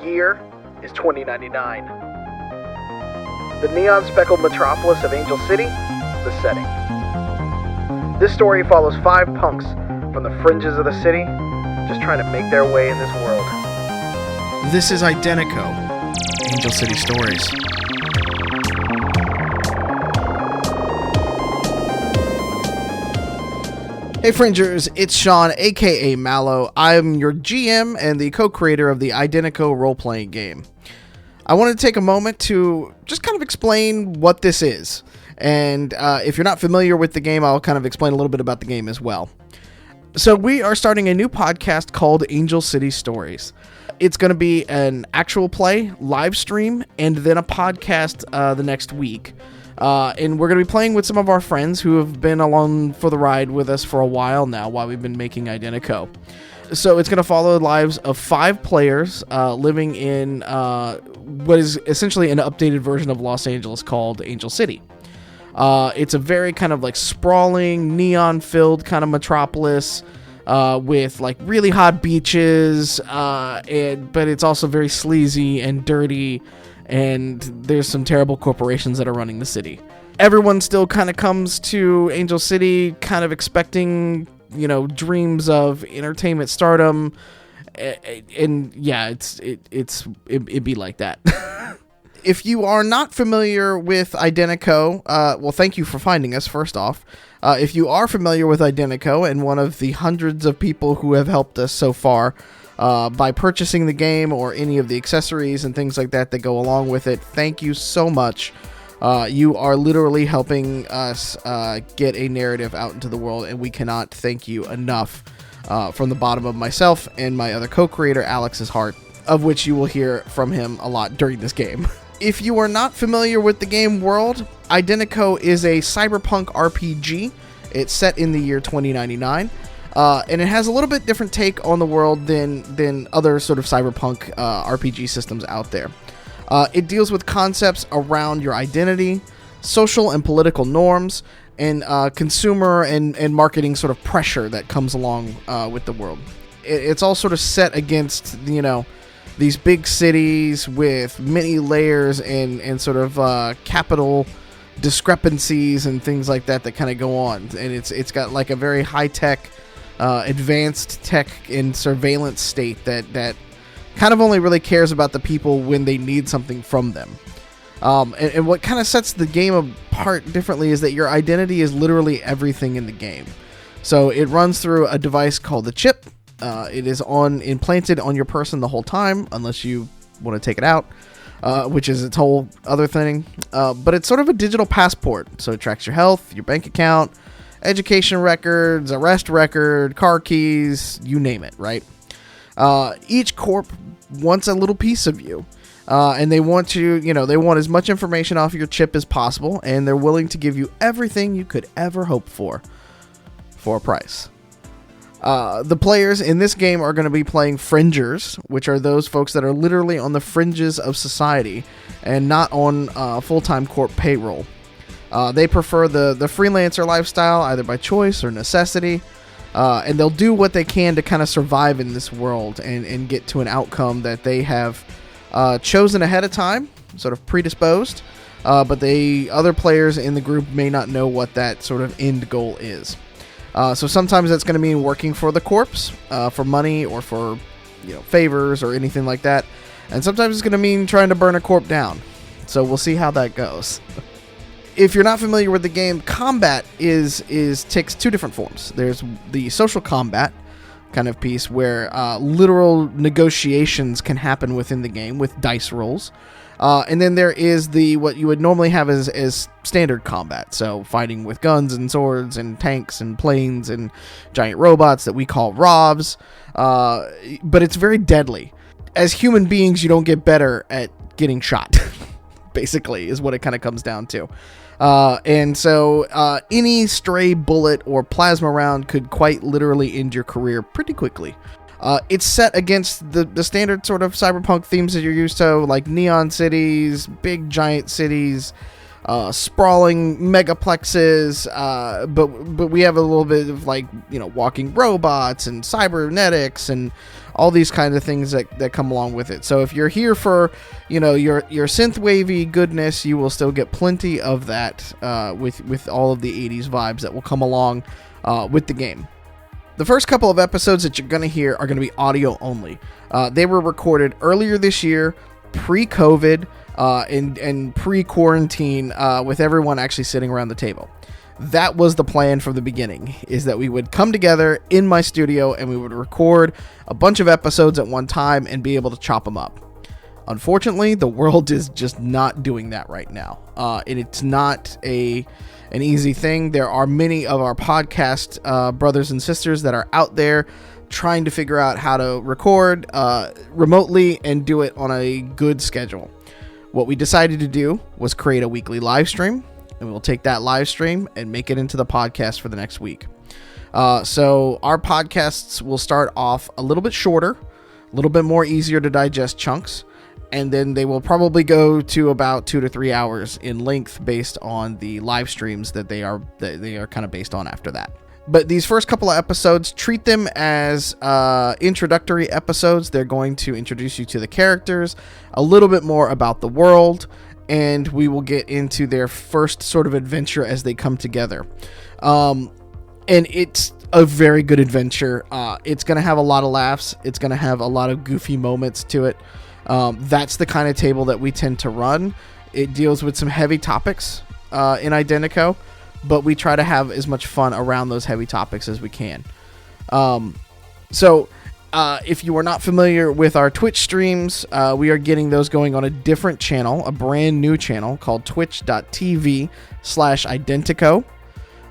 year is 2099. The neon-speckled metropolis of Angel City, the setting. This story follows 5 punks from the fringes of the city, just trying to make their way in this world. This is Identico, Angel City Stories. Hey Fringers, it's Sean, aka Mallow. I'm your GM and the co-creator of the Identico role-playing game. I wanted to take a moment to just kind of explain what this is. And if you're not familiar with the game, I'll kind of explain a little bit about the game as well. So we are starting a new podcast called Angel City Stories. It's going to be an actual play, live stream, and then a podcast the next week. And we're going to be playing with some of our friends who have been along for the ride with us for a while now while we've been making Identico. So it's going to follow the lives of 5 players living in what is essentially an updated version of Los Angeles called Angel City. It's a very kind of like sprawling, neon-filled kind of metropolis with like really hot beaches, but it's also very sleazy and dirty, and there's some terrible corporations that are running the city. Everyone still kind of comes to Angel City kind of expecting, you know, dreams of entertainment stardom, and yeah, it'd be like that. If you are not familiar with Identico, well, thank you for finding us, first off. If you are familiar with Identico and one of the hundreds of people who have helped us so far by purchasing the game or any of the accessories and things like that go along with it, thank you so much. You are literally helping us get a narrative out into the world, and we cannot thank you enough from the bottom of myself and my other co-creator, Alex's heart, of which you will hear from him a lot during this game. If you are not familiar with the game world, Identico is a cyberpunk RPG. It's set in the year 2099, and it has a little bit different take on the world than other sort of cyberpunk RPG systems out there. It deals with concepts around your identity, social and political norms, and consumer and marketing sort of pressure that comes along with the world. It's all sort of set against, you know, these big cities with many layers and sort of capital discrepancies and things like that kind of go on. And it's got like a very high-tech, advanced tech and surveillance state that kind of only really cares about the people when they need something from them. And what kind of sets the game apart differently is that your identity is literally everything in the game. So it runs through a device called the chip. It is implanted on your person the whole time, unless you want to take it out, which is its whole other thing. But it's sort of a digital passport. So it tracks your health, your bank account, education records, arrest record, car keys, you name it, right? Each corp wants a little piece of you. And they want they want as much information off your chip as possible, and they're willing to give you everything you could ever hope for a price. The players in this game are going to be playing fringers, which are those folks that are literally on the fringes of society and not on full-time corp payroll. They prefer the freelancer lifestyle, either by choice or necessity, and they'll do what they can to kind of survive in this world and get to an outcome that they have chosen ahead of time, sort of predisposed, but other players in the group may not know what that sort of end goal is. So sometimes that's going to mean working for the corpse for money or for favors or anything like that, and sometimes it's going to mean trying to burn a corp down. So we'll see how that goes. If you're not familiar with the game, combat takes 2 different forms. There's the social combat kind of piece where literal negotiations can happen within the game with dice rolls. And then there is what you would normally have as standard combat, so fighting with guns and swords and tanks and planes and giant robots that we call ROVs, but it's very deadly. As human beings, you don't get better at getting shot, basically, is what it kind of comes down to. And so any stray bullet or plasma round could quite literally end your career pretty quickly. It's set against the standard sort of cyberpunk themes that you're used to, like neon cities, big giant cities, sprawling megaplexes, but we have a little bit of walking robots and cybernetics and all these kinds of things that come along with it. So if you're here for, your synth wavy goodness, you will still get plenty of that with all of the 80s vibes that will come along with the game. The first couple of episodes that you're going to hear are going to be audio only. They were recorded earlier this year, pre-COVID, and pre-quarantine, with everyone actually sitting around the table. That was the plan from the beginning, is that we would come together in my studio and we would record a bunch of episodes at one time and be able to chop them up. Unfortunately, the world is just not doing that right now. And it's not an easy thing. There are many of our podcast brothers and sisters that are out there trying to figure out how to record remotely and do it on a good schedule. What we decided to do was create a weekly live stream, and we'll take that live stream and make it into the podcast for the next week. So our podcasts will start off a little bit shorter, a little bit more easier to digest chunks, and then they will probably go to about 2 to 3 hours in length based on the live streams that they are kind of based on after that. But these first couple of episodes, treat them as introductory episodes. They're going to introduce you to the characters, a little bit more about the world, and we will get into their first sort of adventure as they come together. And it's a very good adventure. It's going to have a lot of laughs. It's going to have a lot of goofy moments to it. That's the kind of table that we tend to run. It deals with some heavy topics in Identico, but we try to have as much fun around those heavy topics as we can. If you are not familiar with our Twitch streams, we are getting those going on a different channel, a brand new channel called twitch.tv/Identico,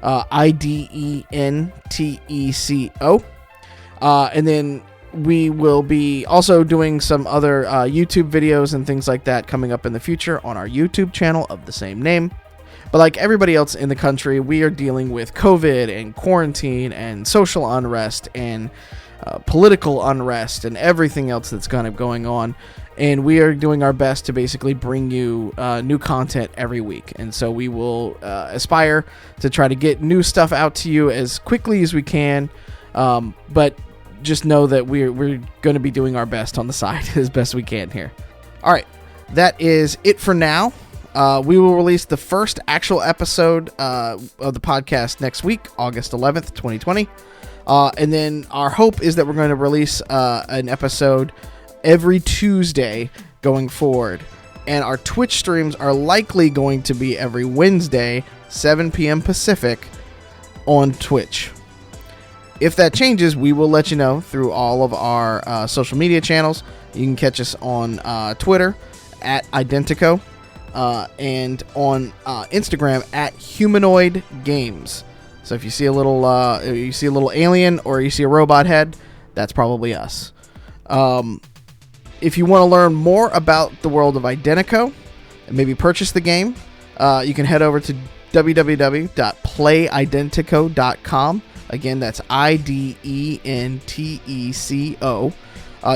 IDENTECO. And then we will be also doing some other YouTube videos and things like that coming up in the future on our YouTube channel of the same name. But like everybody else in the country, we are dealing with COVID and quarantine and social unrest and political unrest and everything else that's kind of going on. And we are doing our best to basically bring you new content every week. And so we will aspire to try to get new stuff out to you as quickly as we can. But just know that we're going to be doing our best on the side as best we can here. All right, that is it for now. We will release the first actual episode of the podcast next week, August 11th, 2020. And then our hope is that we're going to release an episode every Tuesday going forward. And our Twitch streams are likely going to be every Wednesday, 7 p.m. Pacific on Twitch. If that changes, we will let you know through all of our social media channels. You can catch us on Twitter at Identico. And on Instagram at Humanoid Games. So if you see a little alien or you see a robot head, that's probably us. If you want to learn more about the world of Identico and maybe purchase the game, you can head over to www.playidentico.com. Again, that's IDENTECO.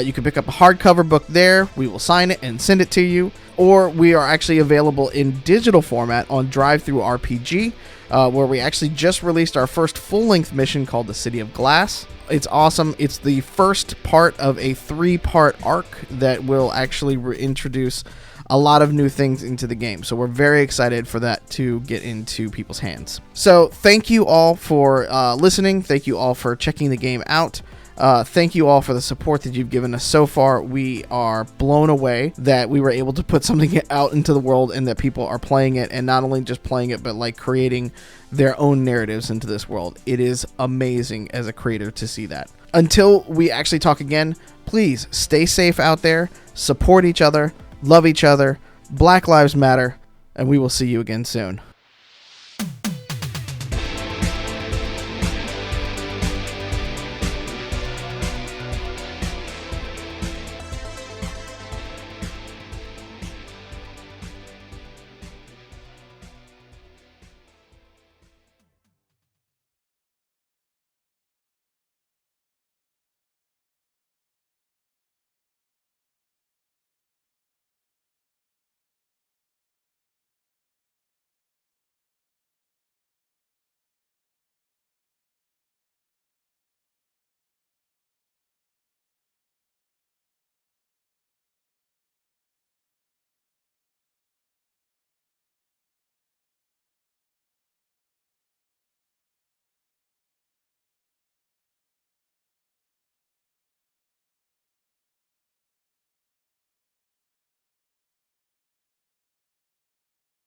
You can pick up a hardcover book there. We will sign it and send it to you. Or we are actually available in digital format on DriveThruRPG, where we actually just released our first full-length mission called The City of Glass. It's awesome. It's the first part of a 3-part arc that will actually introduce a lot of new things into the game. So we're very excited for that to get into people's hands. So thank you all for listening. Thank you all for checking the game out. Thank you all for the support that you've given us so far. We are blown away that we were able to put something out into the world and that people are playing it, and not only just playing it, but like creating their own narratives into this world. It is amazing as a creator to see that. Until we actually talk again, please stay safe out there, support each other, love each other, Black Lives Matter, and we will see you again soon.